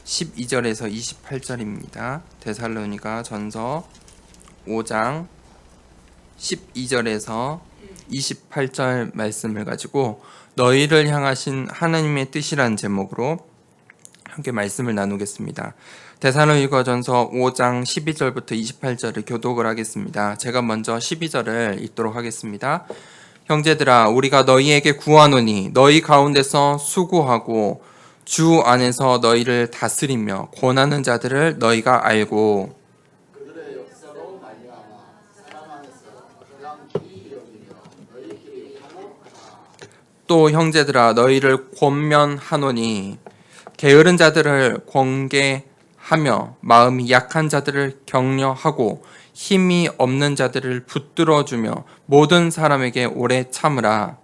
12절에서 28절입니다. 데살로니가 전서 5장 12절에서 28절 말씀을 가지고 너희를 향하신 하나님의 뜻이란 제목으로 함께 말씀을 나누겠습니다. 데살로니가 전서 5장 12절부터 28절을 교독을 하겠습니다. 제가 먼저 12절을 읽도록 하겠습니다. 형제들아, 우리가 너희에게 구하노니 너희 가운데서 수고하고 주 안에서 너희를 다스리며 권하는 자들을 너희가 알고 그들의 역사로 말미암아 사람 안에서 가장 귀히 여기며 너희끼리 화목하라. 또 형제들아, 너희를 권면하노니 게으른 자들을 권계하며 마음이 약한 자들을 격려하고 힘이 없는 자들을 붙들어주며 모든 사람에게 오래 참으라.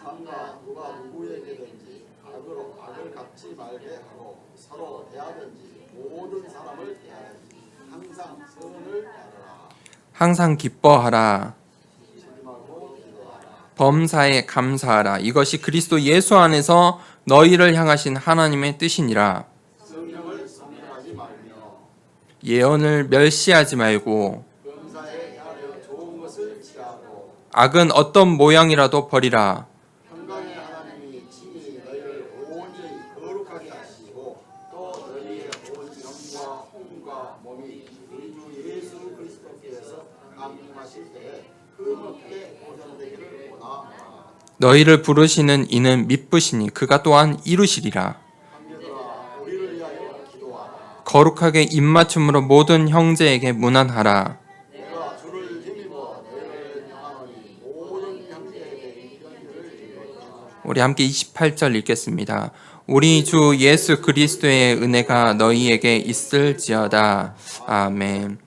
삼가 누가 누구에게든지 악으로 악을 갚지 말게 하고 서로 대하든지 모든 사람을 대하든지 항상 선을 따르라. 항상 기뻐하라. 실망하고 기도하라. 범사에 감사하라. 이것이 그리스도 예수 안에서 너희를 향하신 하나님의 뜻이니라. 성령을 성령하지 말며 예언을 멸시하지 말고 범사에 헤아려 좋은 것을 취하고 악은 어떤 모양이라도 버리라. 평강의 하나님이 친히 너희를 온전히 거룩하게 하시고 또 너희의 온 영과 혼과 몸이 우리 주 예수 그리스도께서 강림하실 때에 흠없게 보존되기를 원하노라. 너희를 부르시는 이는 미쁘시니 그가 또한 이루시리라. 형제들아, 우리를 위하여 기도하라. 거룩하게 입맞춤으로 모든 형제에게 문안하라. 내가 주를 힘입어 너희를 명하노니 모든 형제에게 편지를 읽어주라. 우리 함께 28절 읽겠습니다. 우리 주 예수 그리스도의 은혜가 너희에게 있을지어다. 아멘.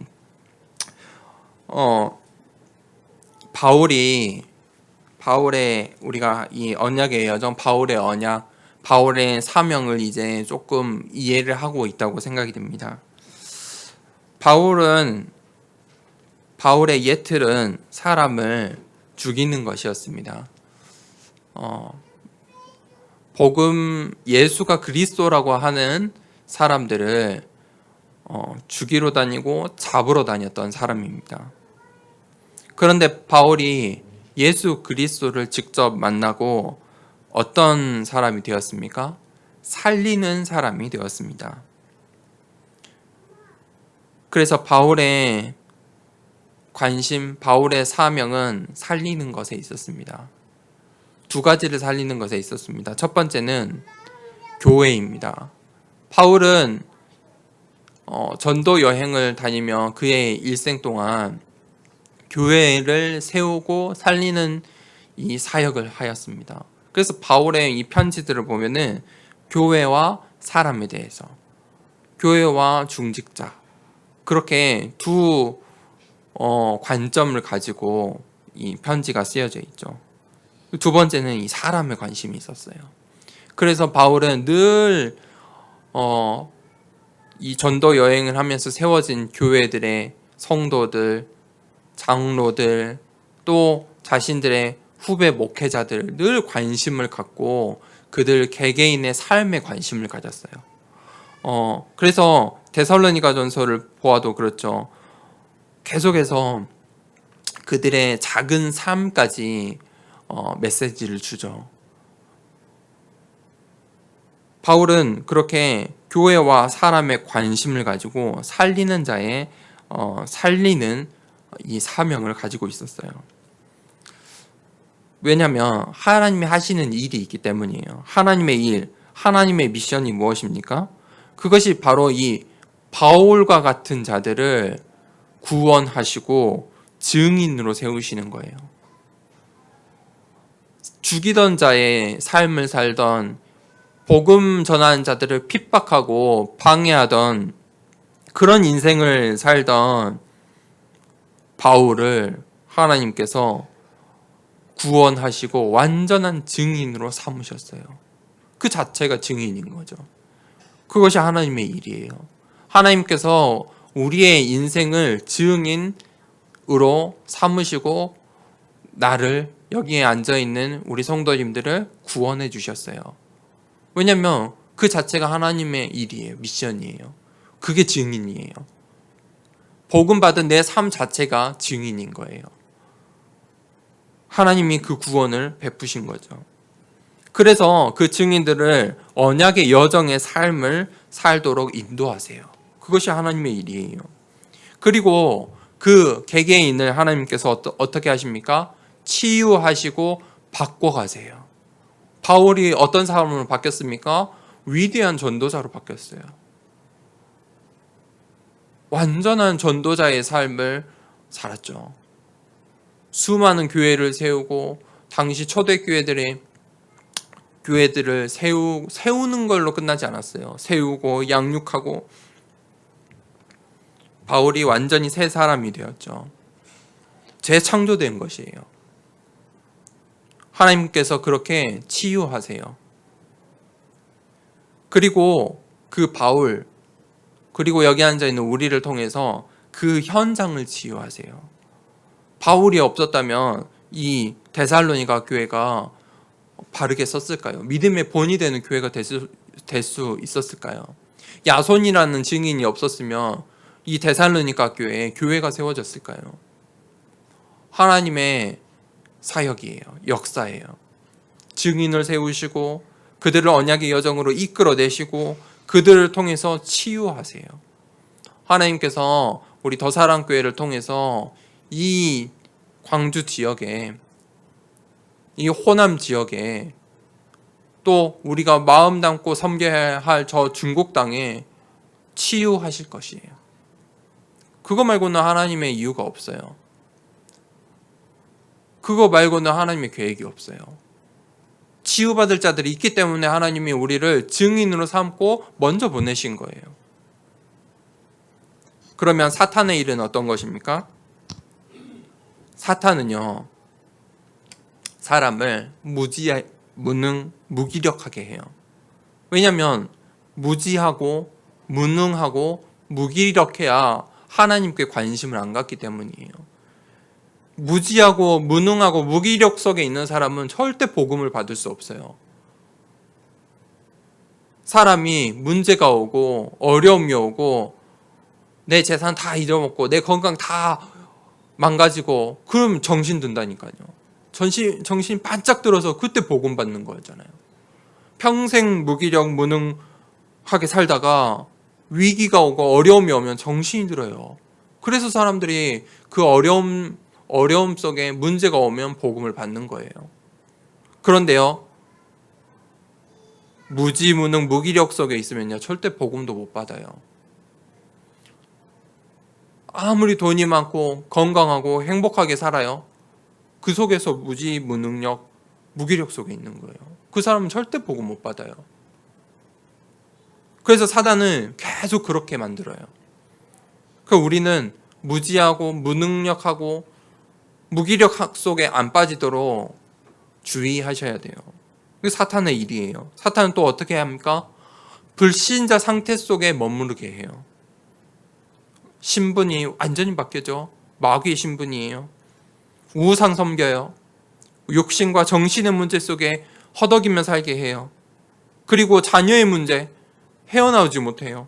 바울의 우리가 이 언약의 여정, 바울의 언약, 바울의 사명을 이제 조금 이해를 하고 있다고 생각이 듭니다. 바울의 예틀은 사람을 죽이는 것이었습니다. 복음 예수가 그리스도라고 하는 사람들을 죽이러 다니고 잡으러 다녔던 사람입니다. 그런데 바울이 예수 그리스도를 직접 만나고 어떤 사람이 되었습니까? 살리는 사람이 되었습니다. 그래서 바울의 관심, 바울의 사명은 살리는 것에 있었습니다. 두 가지를 살리는 것에 있었습니다. 첫 번째는 교회입니다. 바울은 전도 여행을 다니며 그의 일생 동안 교회를 세우고 살리는 이 사역을 하였습니다. 그래서 바울의 이 편지들을 보면은 교회와 사람에 대해서, 교회와 중직자, 그렇게 두 관점을 가지고 이 편지가 쓰여져 있죠. 두 번째는 이 사람에 관심이 있었어요. 그래서 바울은 늘 이 전도 여행을 하면서 세워진 교회들의 성도들, 장로들, 또 자신들의 후배 목회자들 늘 관심을 갖고 그들 개개인의 삶에 관심을 가졌어요. 그래서 데살로니가 전서를 보아도 그렇죠. 계속해서 그들의 작은 삶까지 메시지를 주죠. 바울은 그렇게 교회와 사람의 관심을 가지고 살리는 자의 살리는 이 사명을 가지고 있었어요. 왜냐하면 하나님이 하시는 일이 있기 때문이에요. 하나님의 일, 하나님의 미션이 무엇입니까? 그것이 바로 이 바울과 같은 자들을 구원하시고 증인으로 세우시는 거예요. 죽이던 자의 삶을 살던, 복음 전하는 자들을 핍박하고 방해하던 그런 인생을 살던 바울을 하나님께서 구원하시고 완전한 증인으로 삼으셨어요. 그 자체가 증인인 거죠. 그것이 하나님의 일이에요. 하나님께서 우리의 인생을 증인으로 삼으시고 나를, 여기에 앉아있는 우리 성도님들을 구원해 주셨어요. 왜냐하면 그 자체가 하나님의 일이에요. 미션이에요. 그게 증인이에요. 복음 받은 내 삶 자체가 증인인 거예요. 하나님이 그 구원을 베푸신 거죠. 그래서 그 증인들을 언약의 여정의 삶을 살도록 인도하세요. 그것이 하나님의 일이에요. 그리고 그 개개인을 하나님께서 어떻게 하십니까? 치유하시고 바꿔가세요. 바울이 어떤 사람으로 바뀌었습니까? 위대한 전도자로 바뀌었어요. 완전한 전도자의 삶을 살았죠. 수많은 교회를 세우고 당시 초대교회들을 세우는 걸로 끝나지 않았어요. 세우고 양육하고 바울이 완전히 새 사람이 되었죠. 재창조된 것이에요. 하나님께서 그렇게 치유하세요. 그리고 그 바울, 그리고 여기 앉아있는 우리를 통해서 그 현장을 치유하세요. 바울이 없었다면 이 데살로니가 교회가 바르게 썼을까요? 믿음의 본이 되는 교회가 될 수 있었을까요? 야손이라는 증인이 없었으면 이 데살로니가 교회에 교회가 세워졌을까요? 하나님의 사역이에요. 역사예요. 증인을 세우시고 그들을 언약의 여정으로 이끌어내시고 그들을 통해서 치유하세요. 하나님께서 우리 더사랑교회를 통해서 이 광주 지역에, 이 호남 지역에, 또 우리가 마음 담고 섬겨야 할 저 중국 땅에 치유하실 것이에요. 그거 말고는 하나님의 이유가 없어요. 그거 말고는 하나님의 계획이 없어요. 치유받을 자들이 있기 때문에 하나님이 우리를 증인으로 삼고 먼저 보내신 거예요. 그러면 사탄의 일은 어떤 것입니까? 사탄은요, 사람을 무기력하게 해요. 왜냐하면 무지하고 무능하고 무기력해야 하나님께 관심을 안 갖기 때문이에요. 무지하고 무능하고 무기력 속에 있는 사람은 절대 복음을 받을 수 없어요. 사람이 문제가 오고 어려움이 오고 내 재산 다 잃어먹고 내 건강 다 망가지고 그럼 정신 든다니까요. 정신 바짝 들어서 그때 복음 받는 거잖아요. 평생 무기력 무능하게 살다가 위기가 오고 어려움이 오면 정신이 들어요. 그래서 사람들이 그 어려움 속에 문제가 오면 복음을 받는 거예요. 그런데요, 무지무능 무기력 속에 있으면요 절대 복음도 못 받아요. 아무리 돈이 많고 건강하고 행복하게 살아요, 그 속에서 무지무능력 무기력 속에 있는 거예요. 그 사람은 절대 복음 못 받아요. 그래서 사단은 계속 그렇게 만들어요. 그러니까 우리는 무지하고 무능력하고 무기력 속에 안 빠지도록 주의하셔야 돼요. 그게 사탄의 일이에요. 사탄은 또 어떻게 합니까? 불신자 상태 속에 머무르게 해요. 신분이 완전히 바뀌죠. 마귀의 신분이에요. 우상 섬겨요. 욕심과 정신의 문제 속에 허덕이며 살게 해요. 그리고 자녀의 문제 헤어나오지 못해요.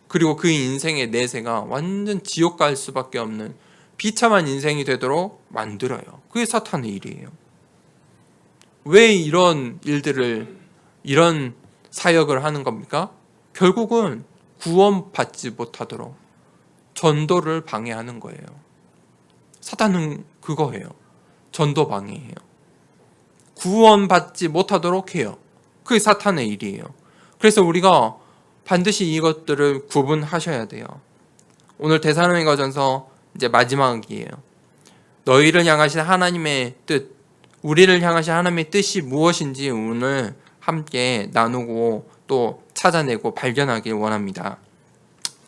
그리고 그 인생의 내세가 완전 지옥 갈 수밖에 없는 비참한 인생이 되도록 만들어요. 그게 사탄의 일이에요. 왜 이런 일들을, 이런 사역을 하는 겁니까? 결국은 구원받지 못하도록 전도를 방해하는 거예요. 사탄은 그거예요. 전도 방해예요. 구원받지 못하도록 해요. 그게 사탄의 일이에요. 그래서 우리가 반드시 이것들을 구분하셔야 돼요. 오늘 데살로니가전서 이제 마지막이에요. 너희를 향하신 하나님의 뜻, 우리를 향하신 하나님의 뜻이 무엇인지 오늘 함께 나누고 또 찾아내고 발견하길 원합니다.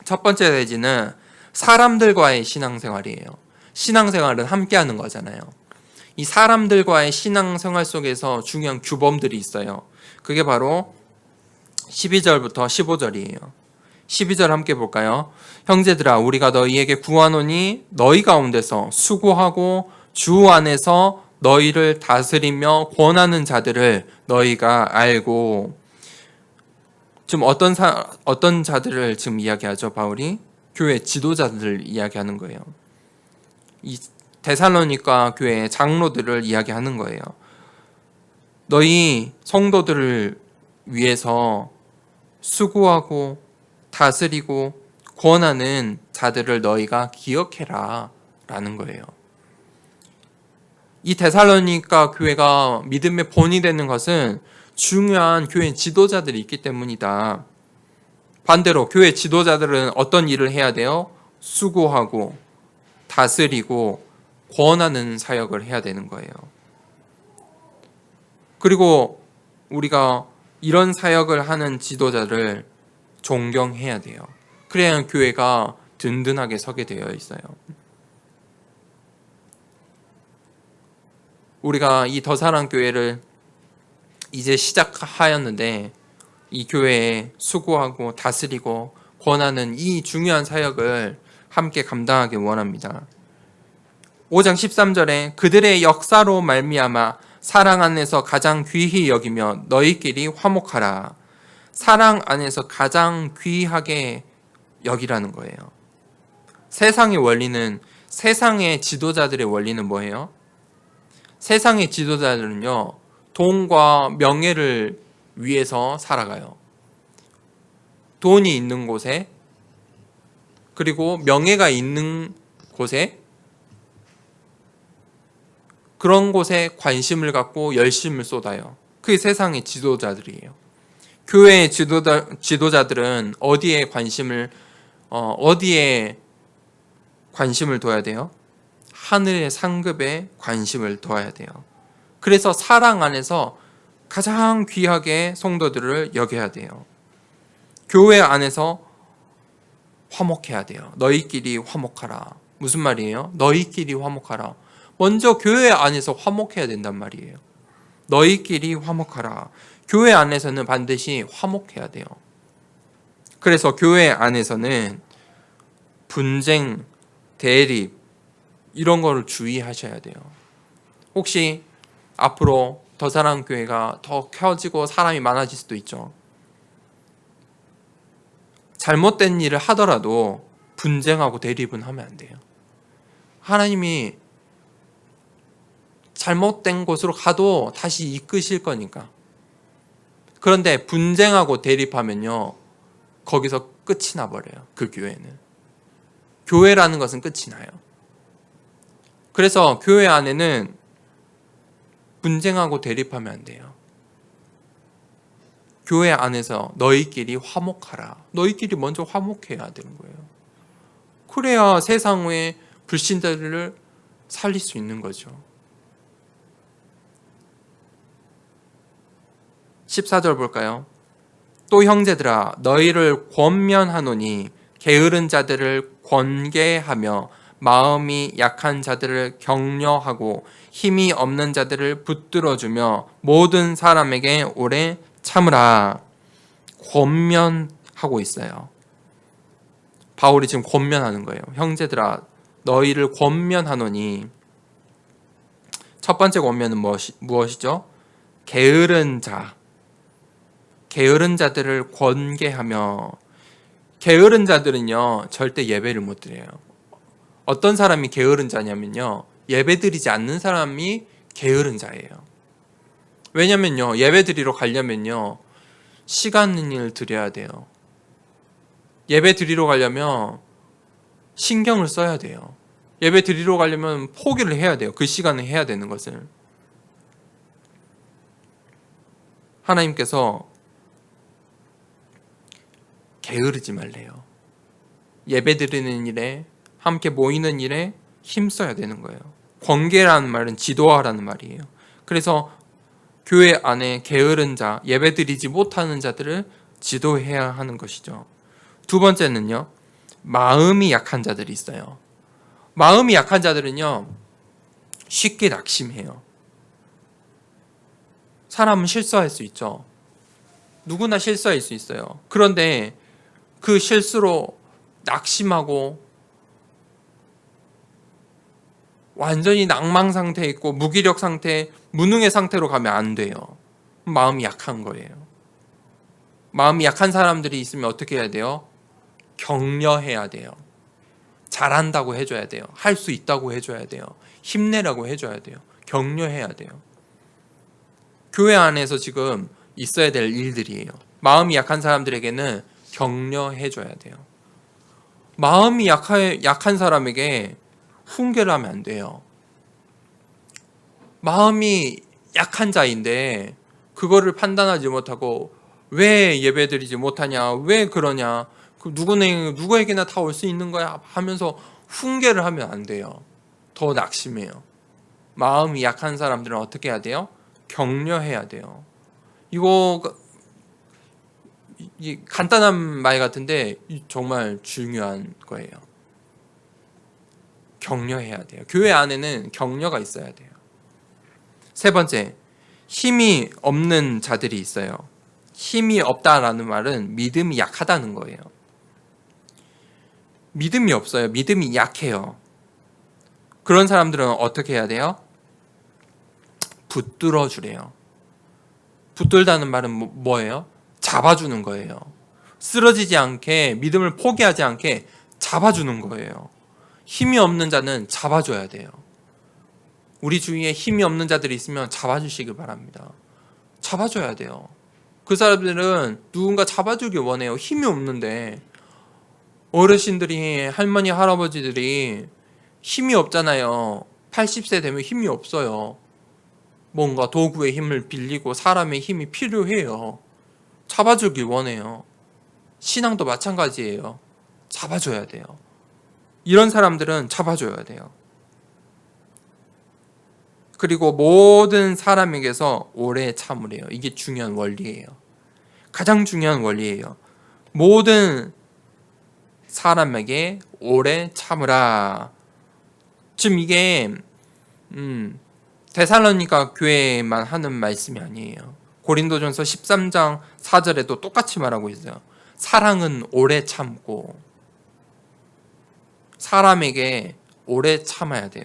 첫 번째 내지는 사람들과의 신앙생활이에요. 신앙생활은 함께하는 거잖아요. 이 사람들과의 신앙생활 속에서 중요한 규범들이 있어요. 그게 바로 12절부터 15절이에요. 12절 함께 볼까요? 형제들아, 우리가 너희에게 구하노니 너희 가운데서 수고하고 주 안에서 너희를 다스리며 권하는 자들을 너희가 알고 지금 어떤 자들을 지금 이야기하죠? 바울이 교회 지도자들을 이야기하는 거예요. 이 데살로니가 교회 장로들을 이야기하는 거예요. 너희 성도들을 위해서 수고하고 다스리고 권하는 자들을 너희가 기억해라 라는 거예요. 이 데살로니가 교회가 믿음의 본이 되는 것은 중요한 교회 지도자들이 있기 때문이다. 반대로 교회 지도자들은 어떤 일을 해야 돼요? 수고하고 다스리고 권하는 사역을 해야 되는 거예요. 그리고 우리가 이런 사역을 하는 지도자를 존경해야 돼요. 그래야 교회가 든든하게 서게 되어 있어요. 우리가 이 더사랑교회를 이제 시작하였는데 이 교회에 수고하고 다스리고 권하는 이 중요한 사역을 함께 감당하기 원합니다. 5장 13절에 그들의 역사로 말미암아 사랑 안에서 가장 귀히 여기며 너희끼리 화목하라. 사랑 안에서 가장 귀하게 여기라는 거예요. 세상의 원리는, 세상의 지도자들의 원리는 뭐예요? 세상의 지도자들은요, 돈과 명예를 위해서 살아가요. 돈이 있는 곳에, 그리고 명예가 있는 곳에, 그런 곳에 관심을 갖고 열심을 쏟아요. 그게 세상의 지도자들이에요. 교회의 지도자들은 어디에 관심을 둬야 돼요? 하늘의 상급에 관심을 둬야 돼요. 그래서 사랑 안에서 가장 귀하게 성도들을 여겨야 돼요. 교회 안에서 화목해야 돼요. 너희끼리 화목하라. 무슨 말이에요? 너희끼리 화목하라. 먼저 교회 안에서 화목해야 된단 말이에요. 너희끼리 화목하라. 교회 안에서는 반드시 화목해야 돼요. 그래서 교회 안에서는 분쟁, 대립 이런 거를 주의하셔야 돼요. 혹시 앞으로 더사랑교회가 더 켜지고 사람이 많아질 수도 있죠. 잘못된 일을 하더라도 분쟁하고 대립은 하면 안 돼요. 하나님이 잘못된 곳으로 가도 다시 이끄실 거니까. 그런데 분쟁하고 대립하면요, 거기서 끝이 나버려요. 그 교회는. 교회라는 것은 끝이 나요. 그래서 교회 안에는 분쟁하고 대립하면 안 돼요. 교회 안에서 너희끼리 화목하라. 너희끼리 먼저 화목해야 되는 거예요. 그래야 세상의 불신자들을 살릴 수 있는 거죠. 14절 볼까요? 또 형제들아 너희를 권면하노니 게으른 자들을 권계하며 마음이 약한 자들을 격려하고 힘이 없는 자들을 붙들어주며 모든 사람에게 오래 참으라. 권면하고 있어요. 바울이 지금 권면하는 거예요. 형제들아 너희를 권면하노니, 첫 번째 권면은 무엇이죠? 게으른 자, 게으른 자들을 권계하며. 게으른 자들은요 절대 예배를 못 드려요. 어떤 사람이 게으른 자냐면요, 예배 드리지 않는 사람이 게으른 자예요. 왜냐면요, 예배 드리러 가려면요 시간을 들여야 돼요. 예배 드리러 가려면 신경을 써야 돼요. 예배 드리러 가려면 포기를 해야 돼요. 그 시간에 해야 되는 것을. 하나님께서 게으르지 말래요. 예배 드리는 일에, 함께 모이는 일에 힘써야 되는 거예요. 권계라는 말은 지도하라는 말이에요. 그래서 교회 안에 게으른 자, 예배 드리지 못하는 자들을 지도해야 하는 것이죠. 두 번째는요, 마음이 약한 자들이 있어요. 마음이 약한 자들은요 쉽게 낙심해요. 사람은 실수할 수 있죠. 누구나 실수할 수 있어요. 그런데 그 실수로 낙심하고 완전히 낭망 상태에 있고 무기력 상태, 무능의 상태로 가면 안 돼요. 마음이 약한 거예요. 마음이 약한 사람들이 있으면 어떻게 해야 돼요? 격려해야 돼요. 잘한다고 해줘야 돼요. 할 수 있다고 해줘야 돼요. 힘내라고 해줘야 돼요. 격려해야 돼요. 교회 안에서 지금 있어야 될 일들이에요. 마음이 약한 사람들에게는 격려해줘야 돼요. 마음이 약한 사람에게 훈계를 하면 안 돼요. 마음이 약한 자인데 그거를 판단하지 못하고 왜 예배드리지 못하냐, 왜 그러냐, 누구에게나 다 올 수 있는 거야 하면서 훈계를 하면 안 돼요. 더 낙심해요. 마음이 약한 사람들은 어떻게 해야 돼요? 격려해야 돼요. 이거 간단한 말 같은데 정말 중요한 거예요. 격려해야 돼요. 교회 안에는 격려가 있어야 돼요. 세 번째, 힘이 없는 자들이 있어요. 힘이 없다라는 말은 믿음이 약하다는 거예요. 믿음이 없어요. 믿음이 약해요. 그런 사람들은 어떻게 해야 돼요? 붙들어 주래요. 붙들다는 말은 뭐예요? 잡아주는 거예요. 쓰러지지 않게, 믿음을 포기하지 않게 잡아주는 거예요. 힘이 없는 자는 잡아줘야 돼요. 우리 주위에 힘이 없는 자들이 있으면 잡아주시길 바랍니다. 잡아줘야 돼요. 그 사람들은 누군가 잡아주길 원해요. 힘이 없는데. 어르신들이, 할머니, 할아버지들이 힘이 없잖아요. 80세 되면 힘이 없어요. 뭔가 도구의 힘을 빌리고 사람의 힘이 필요해요. 잡아주길 원해요. 신앙도 마찬가지예요. 잡아줘야 돼요. 이런 사람들은 잡아줘야 돼요. 그리고 모든 사람에게서 오래 참으래요. 이게 중요한 원리예요. 가장 중요한 원리예요. 모든 사람에게 오래 참으라. 지금 이게 데살로니가 교회만 하는 말씀이 아니에요. 고린도전서 13장 4절에도 똑같이 말하고 있어요. 사랑은 오래 참고 사람에게 오래 참아야 돼요.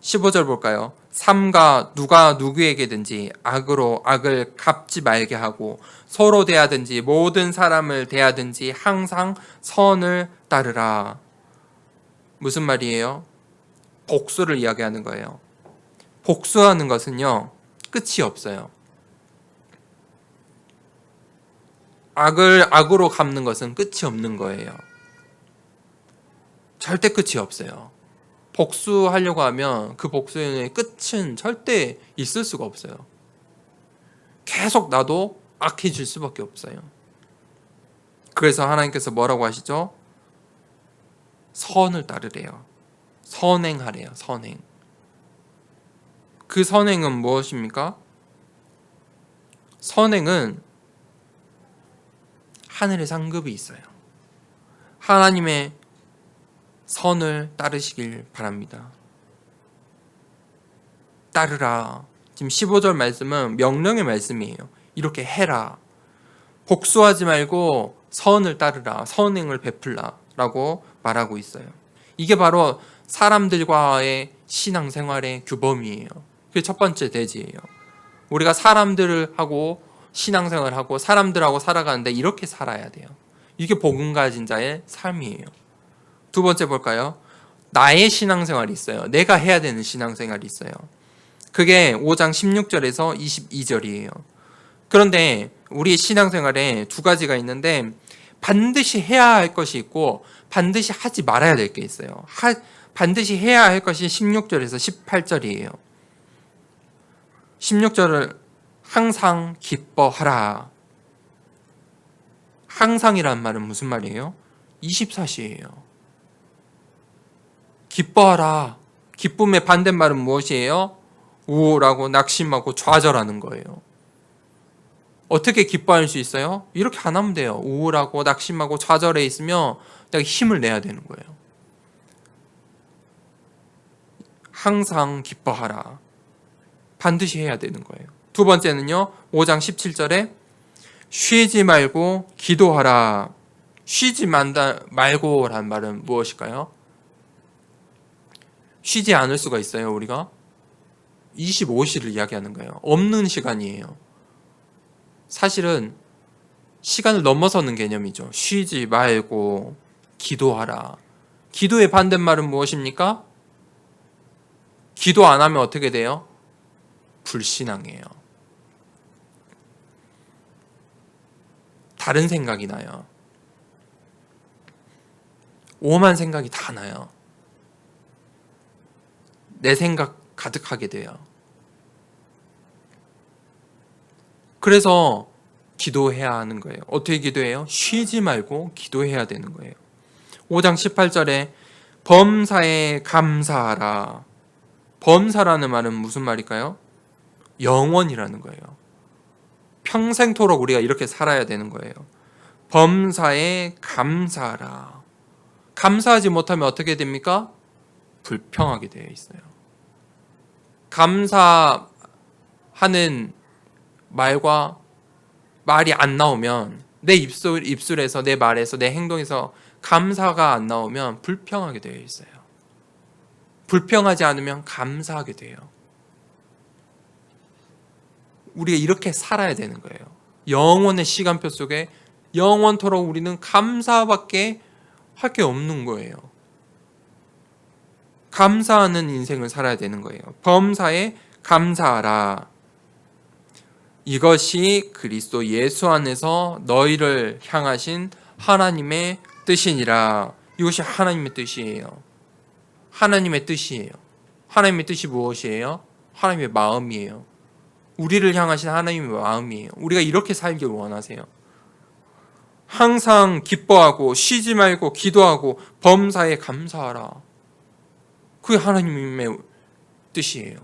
15절 볼까요? 삼가 누가 누구에게든지 악으로 악을 갚지 말게 하고 서로 대하든지 모든 사람을 대하든지 항상 선을 따르라. 무슨 말이에요? 복수를 이야기하는 거예요. 복수하는 것은요, 끝이 없어요. 악을 악으로 갚는 것은 끝이 없는 거예요. 절대 끝이 없어요. 복수하려고 하면 그 복수의 끝은 절대 있을 수가 없어요. 계속 나도 악해질 수밖에 없어요. 그래서 하나님께서 뭐라고 하시죠? 선을 따르래요. 선행하래요. 선행. 그 선행은 무엇입니까? 선행은 하늘의 상급이 있어요. 하나님의 선을 따르시길 바랍니다. 따르라. 지금 15절 말씀은 명령의 말씀이에요. 이렇게 해라. 복수하지 말고 선을 따르라. 선행을 베풀라. 라고 말하고 있어요. 이게 바로 사람들과의 신앙생활의 규범이에요. 그게 첫 번째 대지예요. 우리가 사람들하고 신앙생활하고 사람들하고 살아가는데 이렇게 살아야 돼요. 이게 복음 가진 자의 삶이에요. 두 번째 볼까요? 나의 신앙생활이 있어요. 내가 해야 되는 신앙생활이 있어요. 그게 5장 16절에서 22절이에요. 그런데 우리 신앙생활에 두 가지가 있는데 반드시 해야 할 것이 있고 반드시 하지 말아야 될 게 있어요. 반드시 해야 할 것이 16절에서 18절이에요. 16절을 항상 기뻐하라. 항상이란 말은 무슨 말이에요? 24시예요. 기뻐하라. 기쁨의 반대말은 무엇이에요? 우울하고 낙심하고 좌절하는 거예요. 어떻게 기뻐할 수 있어요? 이렇게 안 하면 돼요. 우울하고 낙심하고 좌절해 있으면 내가 힘을 내야 되는 거예요. 항상 기뻐하라. 반드시 해야 되는 거예요. 두 번째는요. 5장 17절에 쉬지 말고 기도하라. 쉬지 말고란 말은 무엇일까요? 쉬지 않을 수가 있어요, 우리가? 25시를 이야기하는 거예요. 없는 시간이에요. 사실은 시간을 넘어서는 개념이죠. 쉬지 말고 기도하라. 기도의 반대말은 무엇입니까? 기도 안 하면 어떻게 돼요? 불신앙이에요. 다른 생각이 나요. 오만 생각이 다 나요. 내 생각 가득하게 돼요. 그래서 기도해야 하는 거예요. 어떻게 기도해요? 쉬지 말고 기도해야 되는 거예요. 5장 18절에 범사에 감사하라. 범사라는 말은 무슨 말일까요? 영원이라는 거예요. 평생토록 우리가 이렇게 살아야 되는 거예요. 범사에 감사하라. 감사하지 못하면 어떻게 됩니까? 불평하게 되어 있어요. 감사하는 말과 말이 안 나오면 내 입술에서 내 말에서 내 행동에서 감사가 안 나오면 불평하게 되어 있어요. 불평하지 않으면 감사하게 돼요. 우리가 이렇게 살아야 되는 거예요. 영원의 시간표 속에 영원토록 우리는 감사밖에 할 게 없는 거예요. 감사하는 인생을 살아야 되는 거예요. 범사에 감사하라. 이것이 그리스도 예수 안에서 너희를 향하신 하나님의 뜻이니라. 이것이 하나님의 뜻이에요. 하나님의 뜻이에요. 하나님의 뜻이 무엇이에요? 하나님의 마음이에요. 우리를 향하신 하나님의 마음이에요. 우리가 이렇게 살길 원하세요. 항상 기뻐하고 쉬지 말고 기도하고 범사에 감사하라. 그게 하나님의 뜻이에요.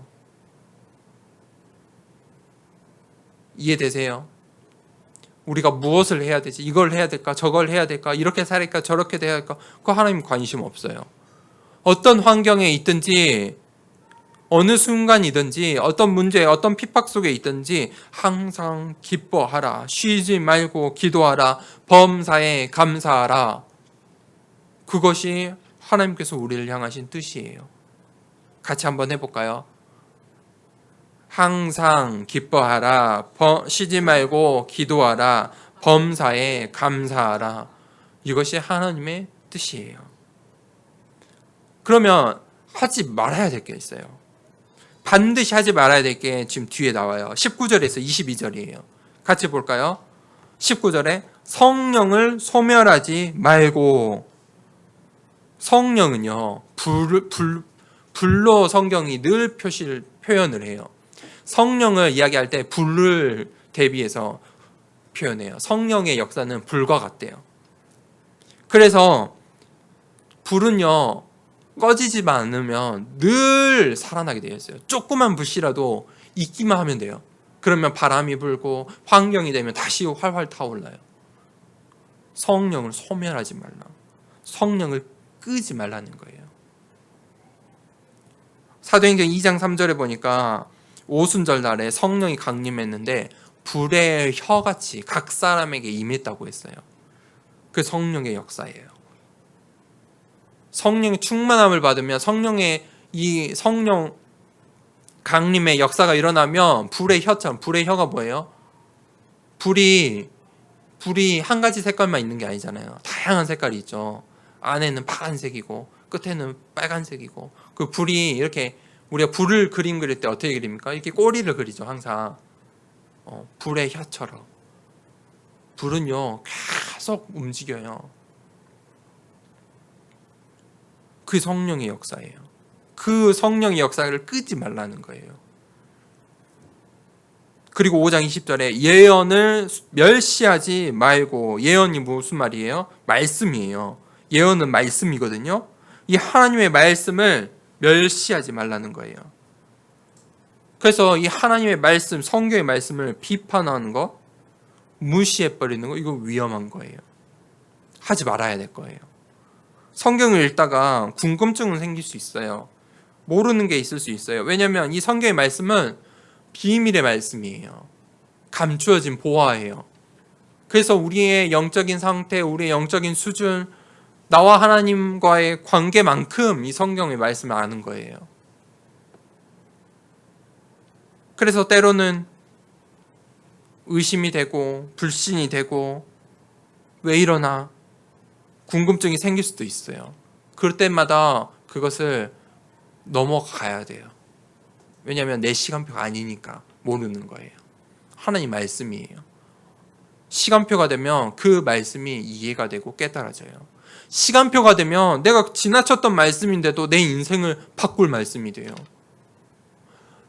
이해되세요? 우리가 무엇을 해야 되지? 이걸 해야 될까? 저걸 해야 될까? 이렇게 살까? 저렇게 돼야 할까? 그거 하나님 관심 없어요. 어떤 환경에 있든지 어느 순간이든지 어떤 문제, 어떤 핍박 속에 있든지 항상 기뻐하라. 쉬지 말고 기도하라. 범사에 감사하라. 그것이 하나님께서 우리를 향하신 뜻이에요. 같이 한번 해볼까요? 항상 기뻐하라. 쉬지 말고 기도하라. 범사에 감사하라. 이것이 하나님의 뜻이에요. 그러면 하지 말아야 될 게 있어요. 반드시 하지 말아야 될 게 지금 뒤에 나와요. 19절에서 22절이에요. 같이 볼까요? 19절에 성령을 소멸하지 말고. 성령은요, 불로 성경이 늘 표현을 해요. 성령을 이야기할 때 불을 대비해서 표현해요. 성령의 역사는 불과 같대요. 그래서 불은요, 꺼지지만 않으면 늘 살아나게 되어 있어요. 조그만 불씨라도 있기만 하면 돼요. 그러면 바람이 불고 환경이 되면 다시 활활 타올라요. 성령을 소멸하지 말라. 성령을 끄지 말라는 거예요. 사도행전 2장 3절에 보니까 오순절 날에 성령이 강림했는데 불의 혀같이 각 사람에게 임했다고 했어요. 그 성령의 역사예요. 성령의 충만함을 받으면 성령의 이 성령 강림의 역사가 일어나면 불의 혀처럼, 불의 혀가 뭐예요? 불이 한 가지 색깔만 있는 게 아니잖아요. 다양한 색깔이 있죠. 안에는 파란색이고 끝에는 빨간색이고, 그 불이 이렇게, 우리가 불을 그림 그릴 때 어떻게 그립니까? 이렇게 꼬리를 그리죠. 항상 불의 혀처럼. 불은요 계속 움직여요. 그 성령의 역사예요. 그 성령의 역사를 끄지 말라는 거예요. 그리고 5장 20절에 예언을 멸시하지 말고. 예언이 무슨 말이에요? 말씀이에요. 예언은 말씀이거든요. 이 하나님의 말씀을 멸시하지 말라는 거예요. 그래서 이 하나님의 말씀, 성경의 말씀을 비판하는 거, 무시해버리는 거, 이거 위험한 거예요. 하지 말아야 될 거예요. 성경을 읽다가 궁금증은 생길 수 있어요. 모르는 게 있을 수 있어요. 왜냐하면 이 성경의 말씀은 비밀의 말씀이에요. 감추어진 보화예요. 그래서 우리의 영적인 상태, 우리의 영적인 수준, 나와 하나님과의 관계만큼 이 성경의 말씀을 아는 거예요. 그래서 때로는 의심이 되고 불신이 되고 왜 이러나 궁금증이 생길 수도 있어요. 그럴 때마다 그것을 넘어가야 돼요. 왜냐하면 내 시간표가 아니니까 모르는 거예요. 하나님 말씀이에요. 시간표가 되면 그 말씀이 이해가 되고 깨달아져요. 시간표가 되면 내가 지나쳤던 말씀인데도 내 인생을 바꿀 말씀이 돼요.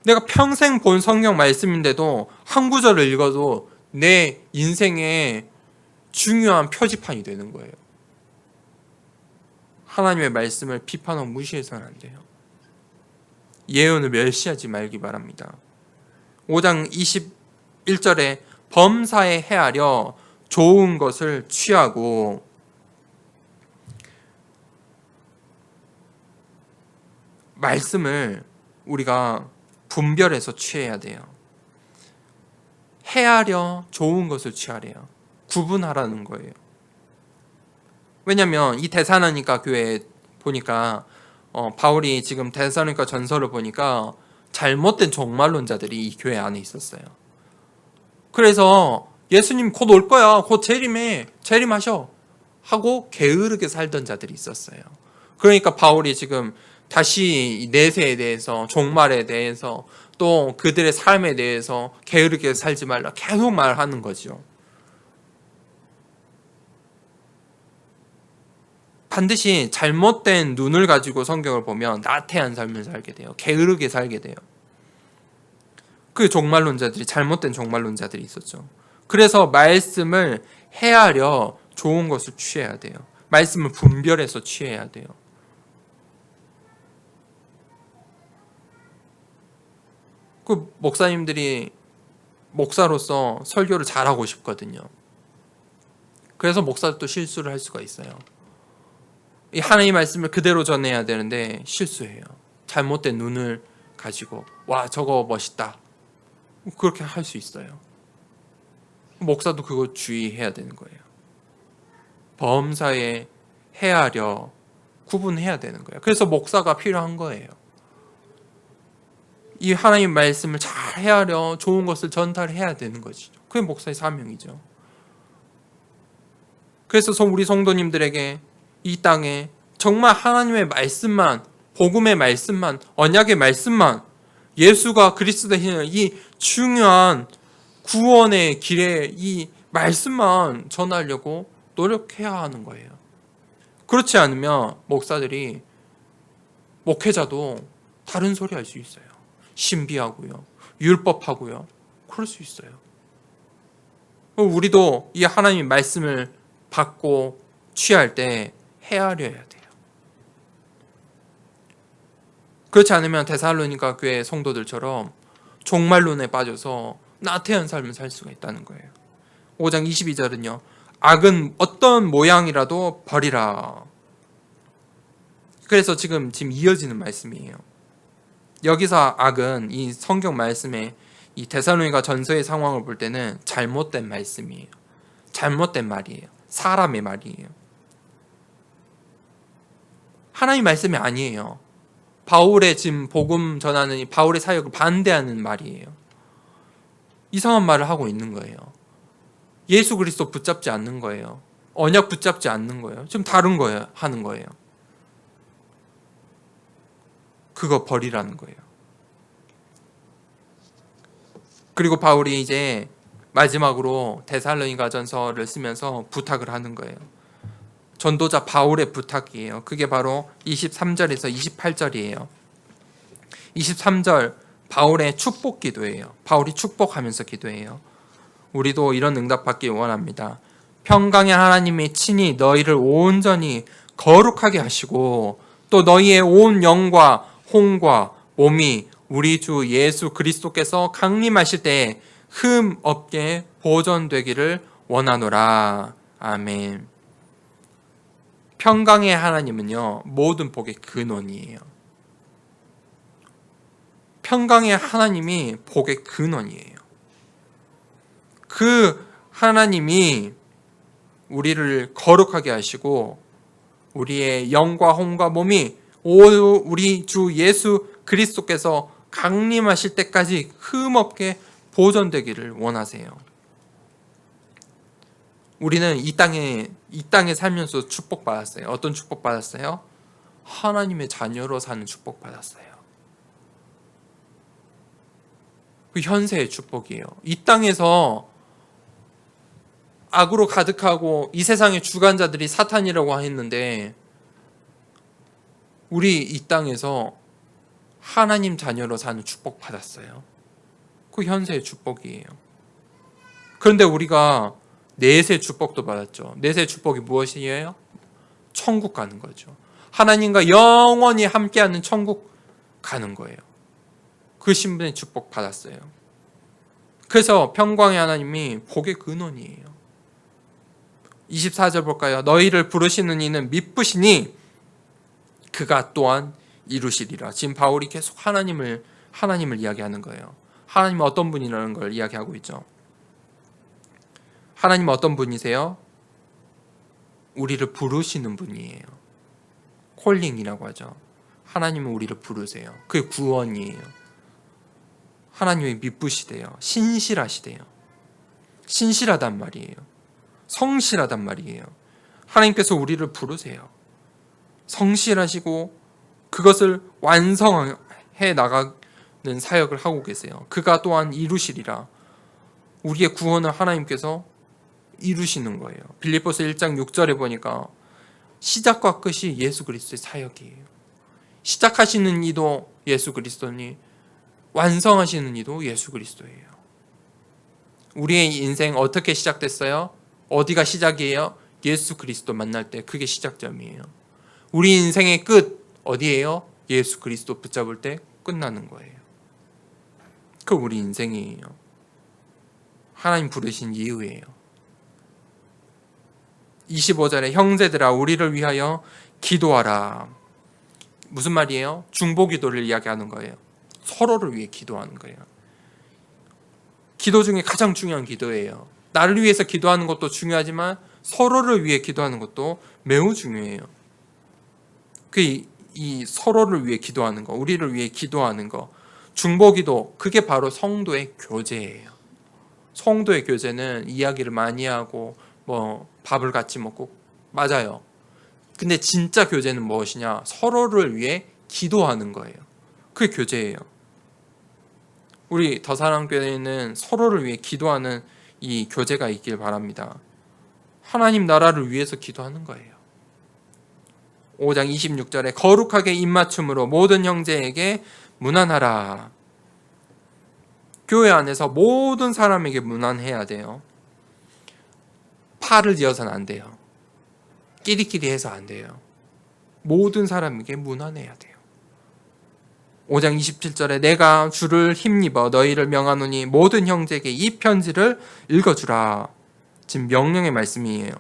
내가 평생 본 성경 말씀인데도 한 구절을 읽어도 내 인생의 중요한 표지판이 되는 거예요. 하나님의 말씀을 비판하고 무시해서는 안 돼요. 예언을 멸시하지 말기 바랍니다. 5장 21절에 범사에 헤아려 좋은 것을 취하고 말씀을 우리가 분별해서 취해야 돼요. 헤아려 좋은 것을 취하래요. 구분하라는 거예요. 왜냐하면 이 데살로니가 교회 보니까 바울이 지금 데살로니가 전서를 보니까 잘못된 종말론자들이 이 교회 안에 있었어요. 그래서 예수님 곧 올 거야, 곧 재림하셔 하고 게으르게 살던 자들이 있었어요. 그러니까 바울이 지금 다시 내세에 대해서, 종말에 대해서, 또 그들의 삶에 대해서 게으르게 살지 말라 계속 말하는 거죠. 반드시 잘못된 눈을 가지고 성경을 보면 나태한 삶을 살게 돼요. 게으르게 살게 돼요. 그 종말론자들이, 잘못된 종말론자들이 있었죠. 그래서 말씀을 헤아려 좋은 것을 취해야 돼요. 말씀을 분별해서 취해야 돼요. 그 목사님들이 목사로서 설교를 잘하고 싶거든요. 그래서 목사도 실수를 할 수가 있어요. 이 하나님의 말씀을 그대로 전해야 되는데 실수해요. 잘못된 눈을 가지고 와 저거 멋있다 그렇게 할 수 있어요. 목사도 그거 주의해야 되는 거예요. 범사에 헤아려 구분해야 되는 거예요. 그래서 목사가 필요한 거예요. 이 하나님 말씀을 잘 헤아려 좋은 것을 전달해야 되는 것이죠. 그게 목사의 사명이죠. 그래서 우리 성도님들에게 이 땅에 정말 하나님의 말씀만, 복음의 말씀만, 언약의 말씀만, 예수가 그리스도 되시는 이 중요한 구원의 길에 이 말씀만 전하려고 노력해야 하는 거예요. 그렇지 않으면 목사들이, 목회자도 다른 소리 할 수 있어요. 신비하고요, 율법하고요, 그럴 수 있어요. 우리도 이 하나님의 말씀을 받고 취할 때 헤아려야 돼요. 그렇지 않으면 데살로니가 교회 성도들처럼 종말론에 빠져서 나태한 삶을 살 수가 있다는 거예요. 5장 22절은요. 악은 어떤 모양이라도 버리라. 그래서 지금 이어지는 말씀이에요. 여기서 악은 이 성경 말씀에 이 데살로니가 전서의 상황을 볼 때는 잘못된 말씀이에요. 잘못된 말이에요. 사람의 말이에요. 하나님 말씀이 아니에요. 바울의 지금 복음 전하는 이 바울의 사역을 반대하는 말이에요. 이상한 말을 하고 있는 거예요. 예수 그리스도 붙잡지 않는 거예요. 언약 붙잡지 않는 거예요. 지금 다른 거예요. 하는 거예요. 그거 버리라는 거예요. 그리고 바울이 이제 마지막으로 데살로니가 전서를 쓰면서 부탁을 하는 거예요. 전도자 바울의 부탁이에요. 그게 바로 23절에서 28절이에요. 23절 바울의 축복 기도예요. 바울이 축복하면서 기도해요. 우리도 이런 응답 받기 원합니다. 평강의 하나님이 친히 너희를 온전히 거룩하게 하시고 또 너희의 온 영과 혼과 몸이 우리 주 예수 그리스도께서 강림하실 때에 흠 없게 보존되기를 원하노라. 아멘. 평강의 하나님은요, 모든 복의 근원이에요. 평강의 하나님이 복의 근원이에요. 그 하나님이 우리를 거룩하게 하시고 우리의 영과 혼과 몸이 우리 주 예수 그리스도께서 강림하실 때까지 흠없게 보존되기를 원하세요. 우리는 이 땅에 살면서 축복받았어요. 어떤 축복받았어요? 하나님의 자녀로 사는 축복받았어요. 그 현세의 축복이에요. 이 땅에서 악으로 가득하고 이 세상의 주관자들이 사탄이라고 했는데 우리 이 땅에서 하나님 자녀로 사는 축복받았어요. 그 현세의 축복이에요. 그런데 우리가 내세 축복도 받았죠. 내세 축복이 무엇이에요? 천국 가는 거죠. 하나님과 영원히 함께하는 천국 가는 거예요. 그 신분의 축복 받았어요. 그래서 평강의 하나님이 복의 근원이에요. 24절 볼까요? 너희를 부르시는 이는 미쁘시니 그가 또한 이루시리라. 지금 바울이 계속 하나님을 이야기하는 거예요. 하나님은 어떤 분이라는 걸 이야기하고 있죠. 하나님은 어떤 분이세요? 우리를 부르시는 분이에요. 콜링이라고 하죠. 하나님은 우리를 부르세요. 그게 구원이에요. 하나님이 미쁘시대요. 신실하시대요. 신실하단 말이에요. 성실하단 말이에요. 하나님께서 우리를 부르세요. 성실하시고 그것을 완성해 나가는 사역을 하고 계세요. 그가 또한 이루시리라. 우리의 구원을 하나님께서 이루시는 거예요. 빌립보서 1장 6절에 보니까 시작과 끝이 예수 그리스도의 사역이에요. 시작하시는 이도 예수 그리스도니 완성하시는 이도 예수 그리스도예요. 우리의 인생 어떻게 시작됐어요? 어디가 시작이에요? 예수 그리스도 만날 때 그게 시작점이에요. 우리 인생의 끝 어디예요? 예수 그리스도 붙잡을 때 끝나는 거예요. 그 우리 인생이에요. 하나님 부르신 이유예요. 25절에 형제들아 우리를 위하여 기도하라. 무슨 말이에요? 중보기도를 이야기하는 거예요. 서로를 위해 기도하는 거예요. 기도 중에 가장 중요한 기도예요. 나를 위해서 기도하는 것도 중요하지만 서로를 위해 기도하는 것도 매우 중요해요. 이 서로를 위해 기도하는 거, 우리를 위해 기도하는 거, 중보기도, 그게 바로 성도의 교제예요. 성도의 교제는 이야기를 많이 하고 밥을 같이 먹고 맞아요. 근데 진짜 교제는 무엇이냐? 서로를 위해 기도하는 거예요. 그게 교제예요. 우리 더사랑교회는 서로를 위해 기도하는 이 교제가 있길 바랍니다. 하나님 나라를 위해서 기도하는 거예요. 5장 26절에 거룩하게 입맞춤으로 모든 형제에게 문안하라. 교회 안에서 모든 사람에게 문안해야 돼요. 팔을 이어서는 안 돼요. 끼리끼리 해서 안 돼요. 모든 사람에게 문안해야 돼요. 5장 27절에 내가 주를 힘입어 너희를 명하노니 모든 형제에게 이 편지를 읽어주라. 지금 명령의 말씀이에요.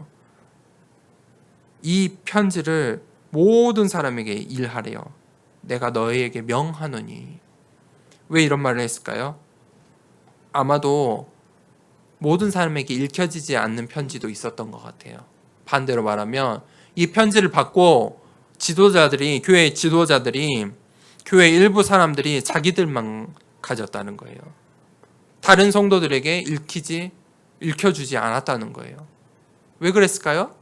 이 편지를 모든 사람에게 일하래요. 내가 너희에게 명하노니. 왜 이런 말을 했을까요? 아마도 모든 사람에게 읽혀지지 않는 편지도 있었던 것 같아요. 반대로 말하면 이 편지를 받고 지도자들이, 교회 지도자들이, 교회 일부 사람들이 자기들만 가졌다는 거예요. 다른 성도들에게 읽혀주지 않았다는 거예요. 왜 그랬을까요?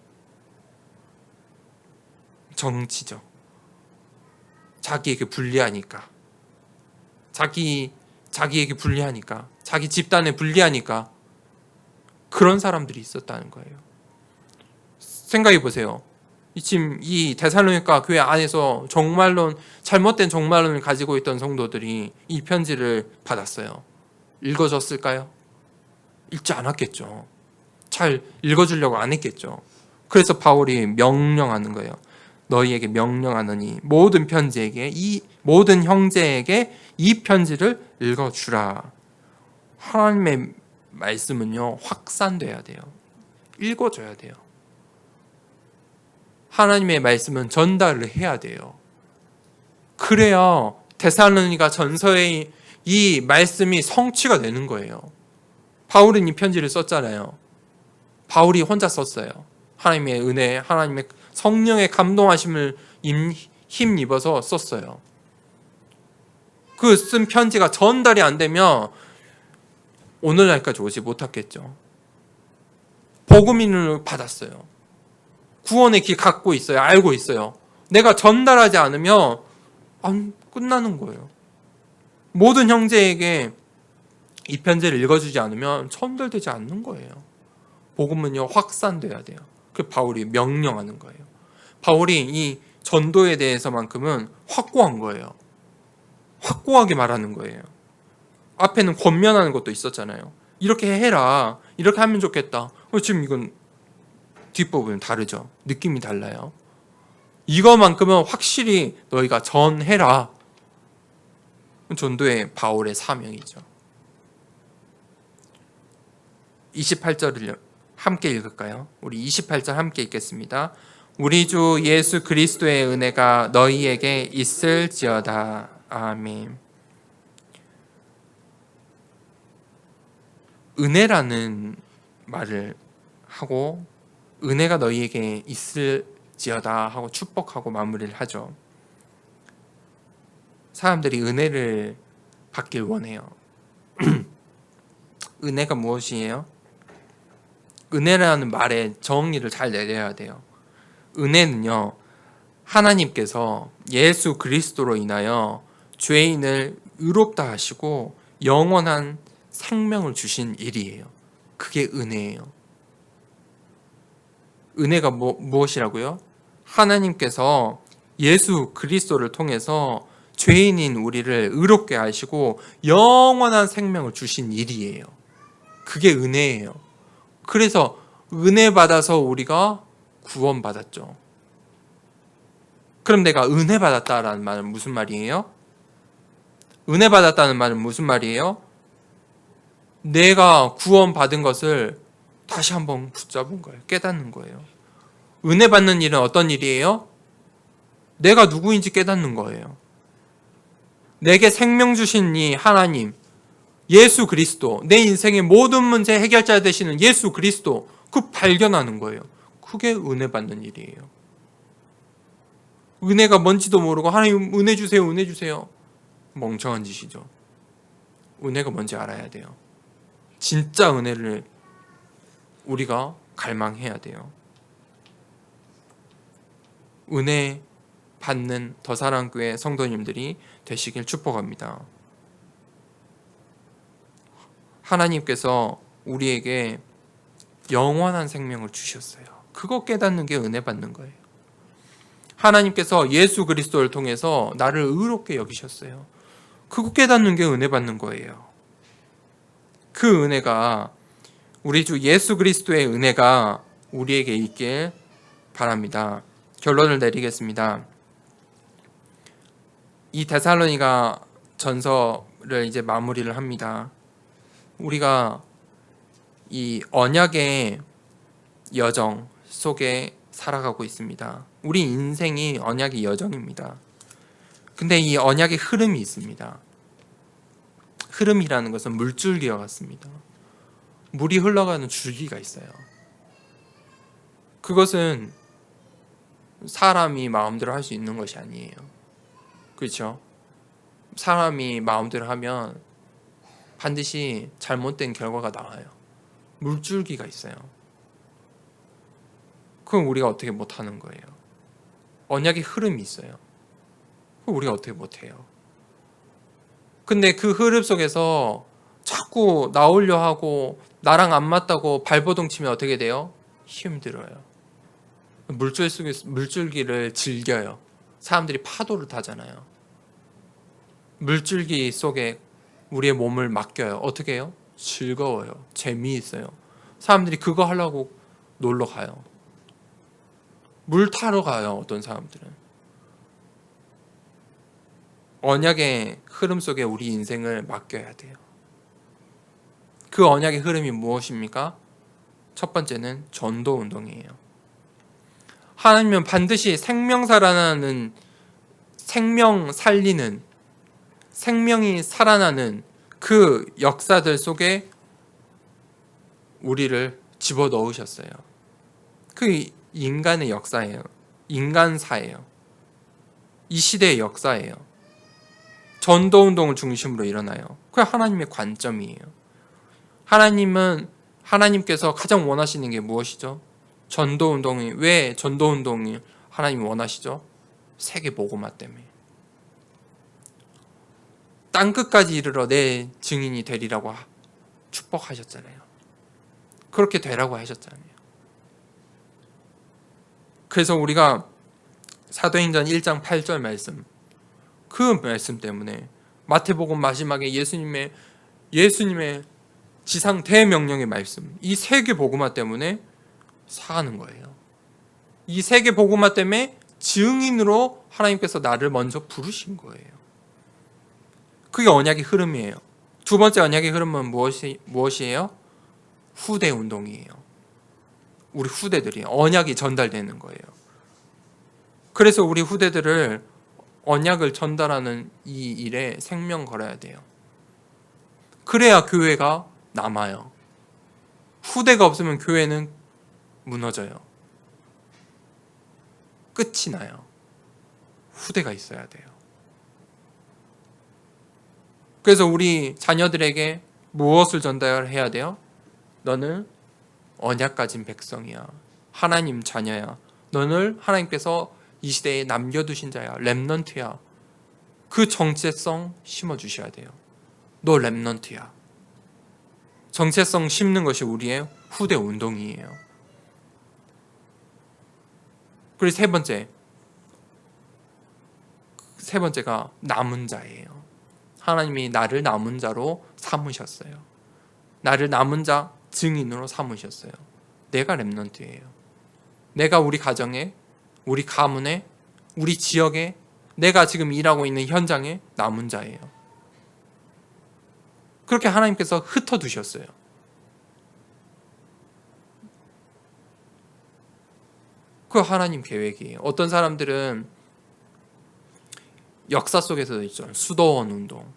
정치죠. 자기에게 불리하니까. 자기에게 불리하니까. 자기 집단에 불리하니까. 그런 사람들이 있었다는 거예요. 생각해 보세요. 지금 이 데살로니가 교회 안에서 정말론, 잘못된 정말론을 가지고 있던 성도들이 이 편지를 받았어요. 읽어줬을까요? 읽지 않았겠죠. 잘 읽어주려고 안 했겠죠. 그래서 바울이 명령하는 거예요. 너희에게 명령하느니 모든 형제에게 이 편지를 읽어주라. 하나님의 말씀은요, 확산돼야 돼요. 읽어줘야 돼요. 하나님의 말씀은 전달을 해야 돼요. 그래야 데살로니가 전서의 이 말씀이 성취가 되는 거예요. 바울은 이 편지를 썼잖아요. 바울이 혼자 썼어요. 하나님의 은혜, 하나님의 성령의 감동하심을 힘입어서 썼어요. 그 쓴 편지가 전달이 안 되면 오늘날까지 오지 못했겠죠. 복음인을 받았어요. 구원의 길 갖고 있어요. 알고 있어요. 내가 전달하지 않으면 끝나는 거예요. 모든 형제에게 이 편지를 읽어주지 않으면 전달되지 않는 거예요. 복음은요, 확산돼야 돼요. 그 바울이 명령하는 거예요. 바울이 이 전도에 대해서만큼은 확고한 거예요. 확고하게 말하는 거예요. 앞에는 권면하는 것도 있었잖아요. 이렇게 해라. 이렇게 하면 좋겠다. 지금 이건 뒷부분은 다르죠. 느낌이 달라요. 이거만큼은 확실히 너희가 전해라. 전도의 바울의 사명이죠. 28절을 함께 읽을까요? 우리 28절 함께 읽겠습니다. 우리 주 예수 그리스도의 은혜가 너희에게 있을지어다. 아멘. 은혜라는 말을 하고 은혜가 너희에게 있을지어다 하고 축복하고 마무리를 하죠. 사람들이 은혜를 받길 원해요. 은혜가 무엇이에요? 은혜라는 말에 정의를 잘 내려야 돼요. 은혜는요, 하나님께서 예수 그리스도로 인하여 죄인을 의롭다 하시고 영원한 생명을 주신 일이에요. 그게 은혜예요. 은혜가 무엇이라고요? 하나님께서 예수 그리스도를 통해서 죄인인 우리를 의롭게 하시고 영원한 생명을 주신 일이에요. 그게 은혜예요. 그래서 은혜 받아서 우리가 구원받았죠. 그럼 내가 은혜 받았다라는 말은 무슨 말이에요? 은혜 받았다는 말은 무슨 말이에요? 내가 구원받은 것을 다시 한번 붙잡은 거예요. 깨닫는 거예요. 은혜 받는 일은 어떤 일이에요? 내가 누구인지 깨닫는 거예요. 내게 생명 주신 이 하나님, 예수 그리스도, 내 인생의 모든 문제 해결자 되시는 예수 그리스도, 그 발견하는 거예요. 그게 은혜 받는 일이에요. 은혜가 뭔지도 모르고 하나님 은혜 주세요, 은혜 주세요. 멍청한 짓이죠. 은혜가 뭔지 알아야 돼요. 진짜 은혜를 우리가 갈망해야 돼요. 은혜 받는 더사랑교회 성도님들이 되시길 축복합니다. 하나님께서 우리에게 영원한 생명을 주셨어요. 그거 깨닫는 게 은혜 받는 거예요. 하나님께서 예수 그리스도를 통해서 나를 의롭게 여기셨어요. 그거 깨닫는 게 은혜 받는 거예요. 그 은혜가, 우리 주 예수 그리스도의 은혜가 우리에게 있길 바랍니다. 결론을 내리겠습니다. 이 데살로니가 전서를 이제 마무리를 합니다. 우리가 이 언약의 여정 속에 살아가고 있습니다. 우리 인생이 언약의 여정입니다. 근데 이 언약의 흐름이 있습니다. 흐름이라는 것은 물줄기와 같습니다. 물이 흘러가는 줄기가 있어요. 그것은 사람이 마음대로 할 수 있는 것이 아니에요. 그렇죠? 사람이 마음대로 하면 반드시 잘못된 결과가 나와요. 물줄기가 있어요. 그럼 우리가 어떻게 못하는 거예요? 언약의 흐름이 있어요. 그럼 우리가 어떻게 못해요? 근데 그 흐름 속에서 자꾸 나오려 하고 나랑 안 맞다고 발버둥 치면 어떻게 돼요? 힘들어요. 물줄기를 즐겨요. 사람들이 파도를 타잖아요. 물줄기 속에 우리의 몸을 맡겨요. 어떻게 해요? 즐거워요. 재미있어요. 사람들이 그거 하려고 놀러 가요. 물 타러 가요. 어떤 사람들은. 언약의 흐름 속에 우리 인생을 맡겨야 돼요. 그 언약의 흐름이 무엇입니까? 첫 번째는 전도 운동이에요. 하나님은 반드시 생명 살아나는, 생명 살리는, 생명이 살아나는 그 역사들 속에 우리를 집어넣으셨어요. 그 인간의 역사예요. 인간사예요. 이 시대의 역사예요. 전도 운동을 중심으로 일어나요. 그게 하나님의 관점이에요. 하나님께서 가장 원하시는 게 무엇이죠? 전도 운동이 왜 전도 운동이 하나님이 원하시죠? 세계 복음화 때문에. 땅 끝까지 이르러 내 증인이 되리라고 축복하셨잖아요. 그렇게 되라고 하셨잖아요. 그래서 우리가 사도행전 1장 8절 말씀, 그 말씀 때문에 마태복음 마지막에 예수님의 지상 대명령의 말씀, 이 세계 복음화 때문에 사는 거예요. 이 세계 복음화 때문에 증인으로 하나님께서 나를 먼저 부르신 거예요. 그게 언약의 흐름이에요. 두 번째 언약의 흐름은 무엇이에요? 후대 운동이에요. 우리 후대들이 언약이 전달되는 거예요. 그래서 우리 후대들을 언약을 전달하는 이 일에 생명 걸어야 돼요. 그래야 교회가 남아요. 후대가 없으면 교회는 무너져요. 끝이 나요. 후대가 있어야 돼요. 그래서 우리 자녀들에게 무엇을 전달해야 돼요? 너는 언약 가진 백성이야. 하나님 자녀야. 너를 하나님께서 이 시대에 남겨두신 자야. 렘넌트야. 그 정체성 심어주셔야 돼요. 너 렘넌트야. 정체성 심는 것이 우리의 후대 운동이에요. 그리고 세 번째가 남은 자예요. 하나님이 나를 남은 자로 삼으셨어요. 나를 남은 자 증인으로 삼으셨어요. 내가 렘넌트예요. 내가 우리 가정에, 우리 가문에, 우리 지역에, 내가 지금 일하고 있는 현장에 남은 자예요. 그렇게 하나님께서 흩어두셨어요. 그 하나님 계획이에요. 어떤 사람들은 역사 속에서도 있죠. 수도원 운동.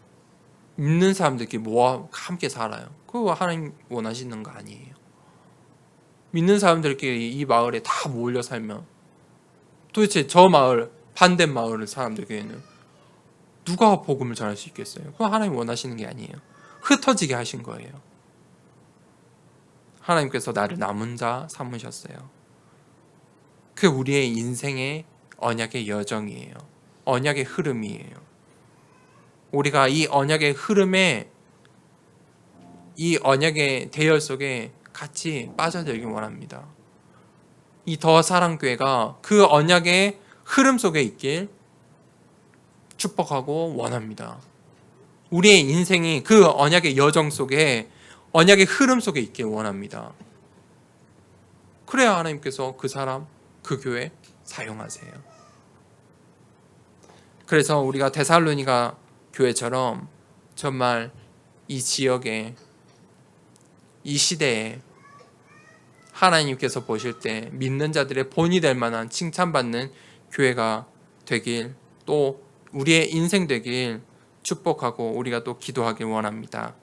믿는 사람들끼리 모아 함께 살아요. 그거 하나님 원하시는 거 아니에요. 믿는 사람들끼리 이 마을에 다 몰려 살면 도대체 저 마을, 반대 마을 사람들에게는 누가 복음을 전할 수 있겠어요? 그거 하나님 원하시는 게 아니에요. 흩어지게 하신 거예요. 하나님께서 나를 남은 자 삼으셨어요. 그 우리의 인생의 언약의 여정이에요. 언약의 흐름이에요. 우리가 이 언약의 흐름에, 이 언약의 대열 속에 같이 빠져들기 원합니다. 이 더 사랑교회가 그 언약의 흐름 속에 있길 축복하고 원합니다. 우리의 인생이 그 언약의 여정 속에, 언약의 흐름 속에 있길 원합니다. 그래야 하나님께서 그 사람, 그 교회 사용하세요. 그래서 우리가 데살로니가 교회처럼 정말 이 지역에, 이 시대에 하나님께서 보실 때 믿는 자들의 본이 될 만한 칭찬받는 교회가 되길, 또 우리의 인생 되길 축복하고 우리가 또 기도하길 원합니다.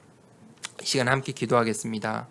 이 시간 함께 기도하겠습니다.